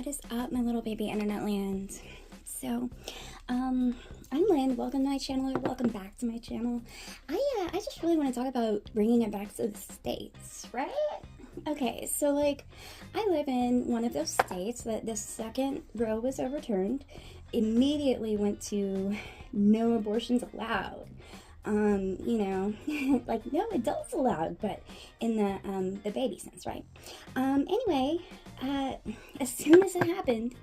What is up, my little baby internet land? So, I'm Lynn. Welcome to my channel, or welcome back to my channel. I just really want to talk about bringing it back to the States, right? Okay, so like, I live in one of those states that the second Roe was overturned, immediately went to no abortions allowed. You know, like no adults allowed, but in the baby sense, right? Anyway, as soon as it happened,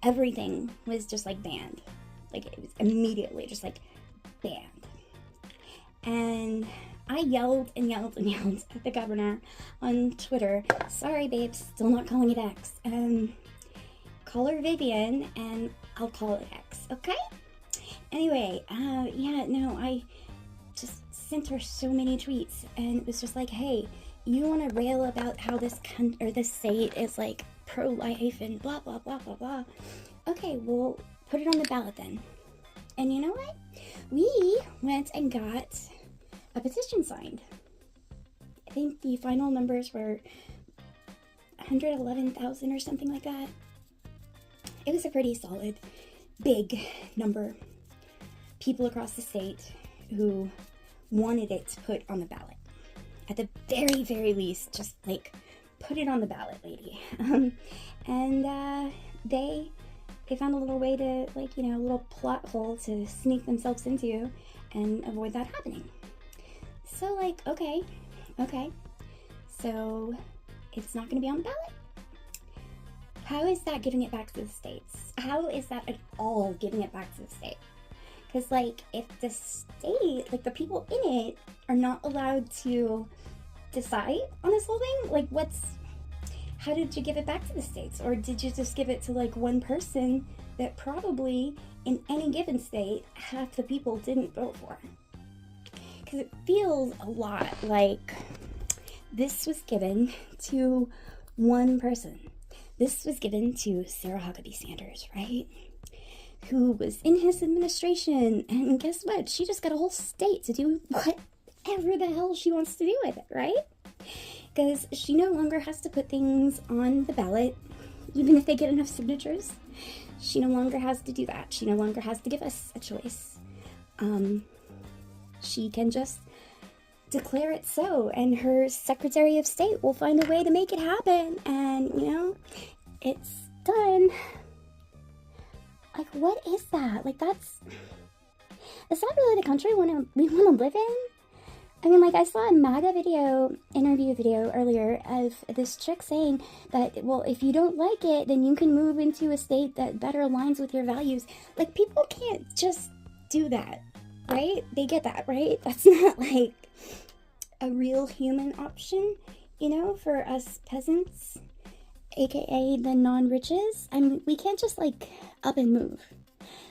everything was just like banned. Like it was immediately just like banned. And I yelled and yelled and yelled at the governor on Twitter. Sorry, babes, still not calling it X. Call her Vivian and I'll call it X, okay? Anyway, yeah, no, I just sent her so many tweets, and it was just like, hey, you want to rail about how this state is like pro-life and blah blah blah blah blah. Okay, well, put it on the ballot then. And you know what? We went and got a petition signed. I think the final numbers were 111,000 or something like that. It was a pretty solid, big number. People across the state who wanted it to put on the ballot. At the very, very least, just like put it on the ballot, lady. They found a little way to, like, you know, a little plot hole to sneak themselves into and avoid that happening. So, like, okay, so it's not going to be on the ballot? How is that giving it back to the states? How is that at all giving it back to the state? Because, like, if the state, like, the people in it are not allowed to decide on this whole thing, like, how did you give it back to the states? Or did you just give it to, like, one person that probably, in any given state, half the people didn't vote for? Because it feels a lot like this was given to one person. This was given to Sarah Huckabee Sanders, right? Who was in his administration, and guess what? She just got a whole state to do whatever the hell she wants to do with it, right? Because she no longer has to put things on the ballot, even if they get enough signatures. She no longer has to do that. She no longer has to give us a choice. She can just declare it so, and her Secretary of State will find a way to make it happen, and, you know, it's done. Like, what is that? Like, is that really the country we want to live in? I mean, like, I saw a MAGA interview video earlier of this chick saying that, well, if you don't like it, then you can move into a state that better aligns with your values. Like, people can't just do that, right? They get that, right? That's not, like, a real human option, you know, for us peasants, aka the non-riches. I mean, we can't just, like, up and move.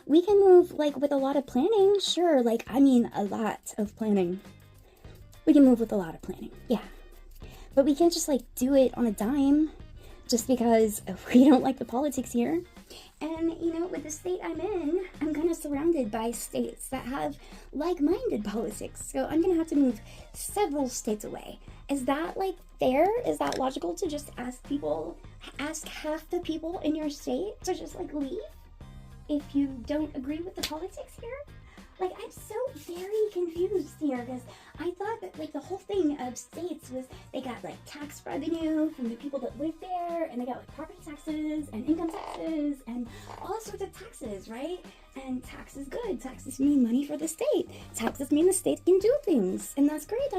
We can move, like, with a lot of planning, sure, like, I mean, a lot of planning. We can move with a lot of planning, yeah. But we can't just, like, do it on a dime just because we don't like the politics here. And, you know, with the state I'm in, I'm kind of surrounded by states that have like-minded politics. So I'm going to have to move several states away. Is that, like, fair? Is that logical to just ask half the people in your state to just, like, leave if you don't agree with the politics here? Like, I'm so very confused here, because I thought that, like, the whole thing of states was they got, like, tax revenue from the people that live there, and they got, like, property taxes and income taxes and all sorts of taxes, right? And taxes good. Taxes mean money for the state. Taxes mean the state can do things, and that's great,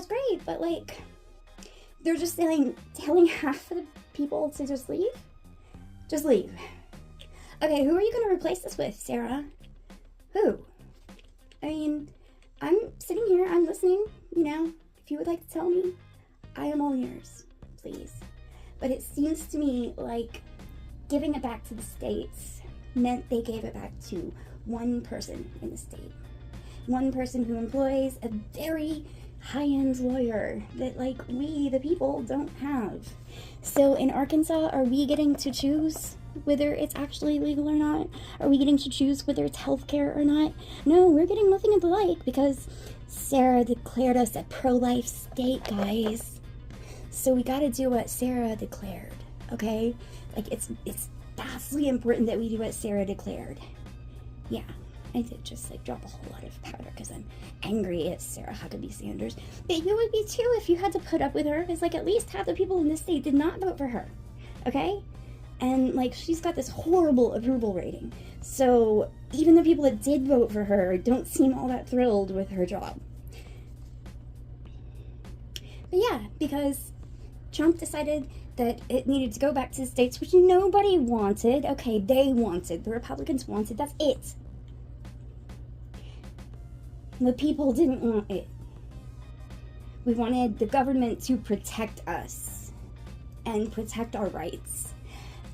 but, like, they're just telling half of the people to just leave? Just leave. Okay, who are you going to replace this with, Sarah? Who? I mean, I'm sitting here, I'm listening, you know, if you would like to tell me, I am all ears, please. But it seems to me like giving it back to the states meant they gave it back to one person in the state. One person who employs a very high-end lawyer that, like, we, the people, don't have. So in Arkansas, are we getting to choose whether it's actually legal or not? Are we getting to choose whether it's healthcare or not? No, we're getting nothing of the like, because Sarah declared us a pro-life state, guys. So we gotta do what Sarah declared, okay? Like, it's vastly important that we do what Sarah declared. Yeah, I did just, like, drop a whole lot of powder because I'm angry at Sarah Huckabee Sanders. But you would be too if you had to put up with her, because, like, at least half the people in this state did not vote for her, okay? And, like, she's got this horrible approval rating. So even the people that did vote for her don't seem all that thrilled with her job. But yeah, because Trump decided that it needed to go back to the states, which nobody wanted. Okay, they wanted. The Republicans wanted. That's it. The people didn't want it. We wanted the government to protect us and protect our rights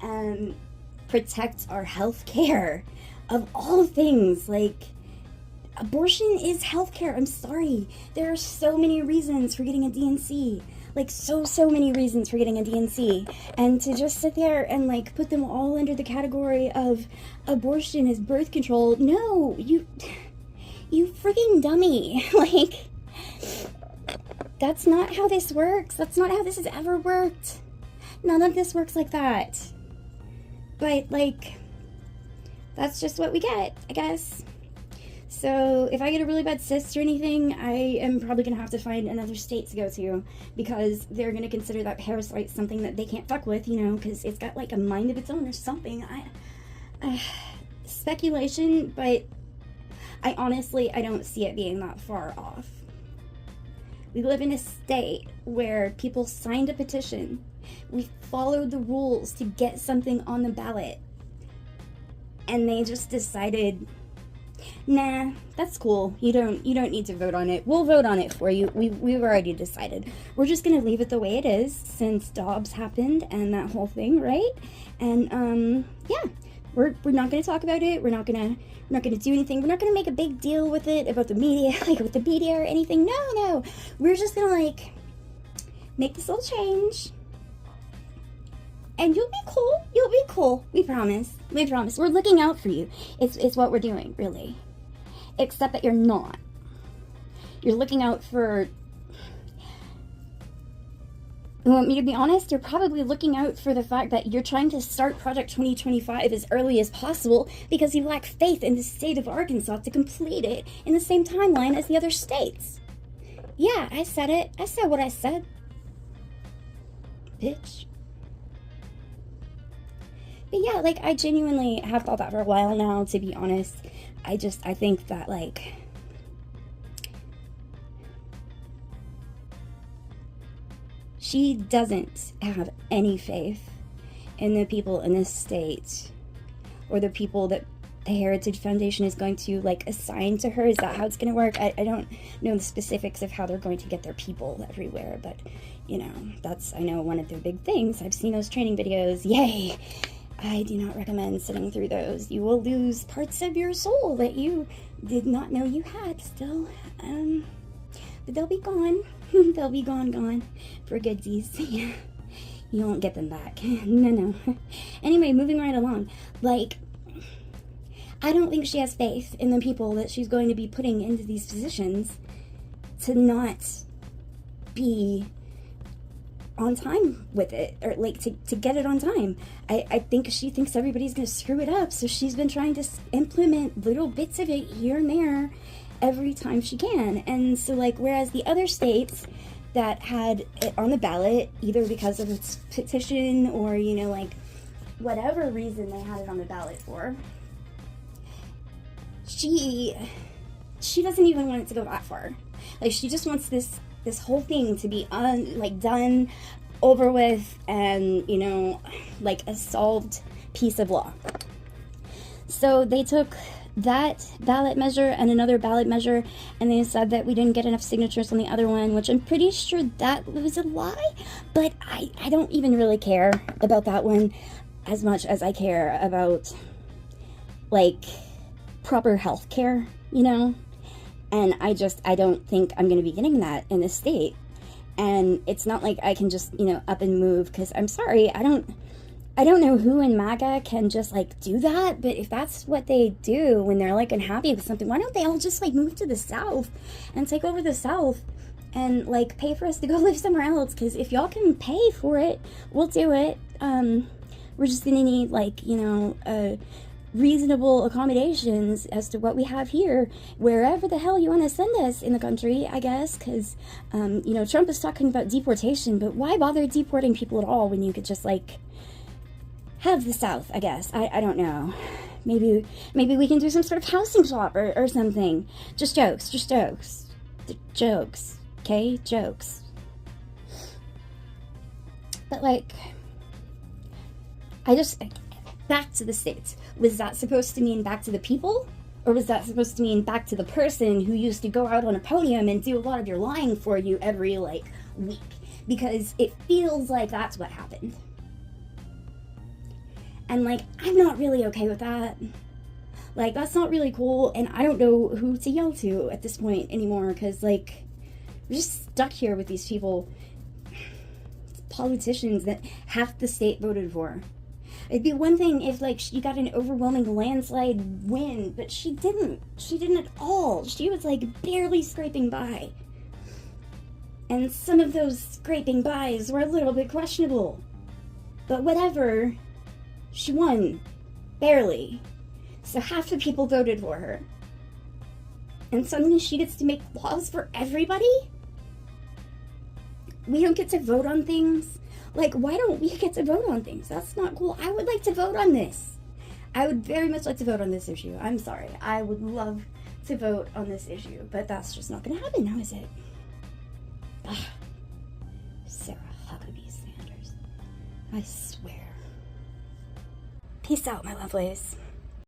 and protect our health care. Of all things, like, abortion is health care. I'm sorry. There are so many reasons for getting a DNC. Like, so many reasons for getting a DNC. And to just sit there and, like, put them all under the category of abortion as birth control, no, you freaking dummy. Like, that's not how this works. That's not how this has ever worked. None of this works like that. But, like, that's just what we get, I guess. So if I get a really bad cyst or anything, I am probably going to have to find another state to go to, because they're going to consider that parasite something that they can't fuck with, you know, because it's got, like, a mind of its own or something. Speculation, but I honestly don't see it being that far off. We live in a state where people signed a petition. We followed the rules to get something on the ballot. And they just decided, nah, that's cool. You don't need to vote on it. We'll vote on it for you. We've already decided. We're just gonna leave it the way it is since Dobbs happened and that whole thing, right? And yeah, we're not gonna talk about it. We're not gonna do anything. We're not gonna make a big deal with it about the media, like with the media or anything. No. We're just gonna, like, make this little change. And you'll be cool. You'll be cool. We promise. We promise. We're looking out for you. It's what we're doing, really. Except that you're not. You're looking out for... You want me to be honest? You're probably looking out for the fact that you're trying to start Project 2025 as early as possible because you lack faith in the state of Arkansas to complete it in the same timeline as the other states. Yeah, I said it. I said what I said. Bitch. But yeah, like, I genuinely have thought that for a while now, to be honest. I think that, like, she doesn't have any faith in the people in this state or the people that the Heritage Foundation is going to, like, assign to her. Is that how it's going to work? I don't know the specifics of how they're going to get their people everywhere, but, you know, that's, I know, one of their big things. I've seen those training videos. Yay! I do not recommend sitting through those. You will lose parts of your soul that you did not know you had still. But they'll be gone. They'll be gone for goodsies. Yeah. You won't get them back. No. Anyway, moving right along. Like, I don't think she has faith in the people that she's going to be putting into these positions to not be on time with it, or like to get it on time. I think she thinks everybody's gonna screw it up, so she's been trying to implement little bits of it here and there every time she can. And so, like, whereas the other states that had it on the ballot, either because of its petition or, you know, like, whatever reason they had it on the ballot for, she doesn't even want it to go that far. Like, she just wants this whole thing to be done, over with, and, you know, like a solved piece of law. So they took that ballot measure and another ballot measure, and they said that we didn't get enough signatures on the other one, which I'm pretty sure that was a lie, but I don't even really care about that one as much as I care about, like, proper health care, you know? And I don't think I'm going to be getting that in this state. And it's not like I can just, you know, up and move, because I'm sorry, I don't know who in MAGA can just, like, do that, but if that's what they do when they're, like, unhappy with something, why don't they all just, like, move to the South and take over the South and like pay for us to go live somewhere else, because if y'all can pay for it, we'll do it. We're just gonna need, like, you know, reasonable accommodations as to what we have here, wherever the hell you want to send us in the country, I guess, because, you know, Trump is talking about deportation, but why bother deporting people at all when you could just, like, have the South, I guess. I don't know. Maybe we can do some sort of housing swap or something. Just jokes, jokes, okay? Jokes. But, like, back to the States. Was that supposed to mean back to the people? Or was that supposed to mean back to the person who used to go out on a podium and do a lot of your lying for you every, like, week? Because it feels like that's what happened. And, like, I'm not really okay with that. Like, that's not really cool, and I don't know who to yell to at this point anymore, because, like, we're just stuck here with these people, politicians that half the state voted for. It'd be one thing if, like, she got an overwhelming landslide win, but she didn't. She didn't at all. She was, like, barely scraping by. And some of those scraping bys were a little bit questionable. But whatever. She won. Barely. So half the people voted for her. And suddenly she gets to make laws for everybody? We don't get to vote on things? Like, why don't we get to vote on things? That's not cool. I would like to vote on this. I would very much like to vote on this issue. I'm sorry. I would love to vote on this issue, but that's just not going to happen now, is it? Ugh. Sarah Huckabee Sanders. I swear. Peace out, my lovelies.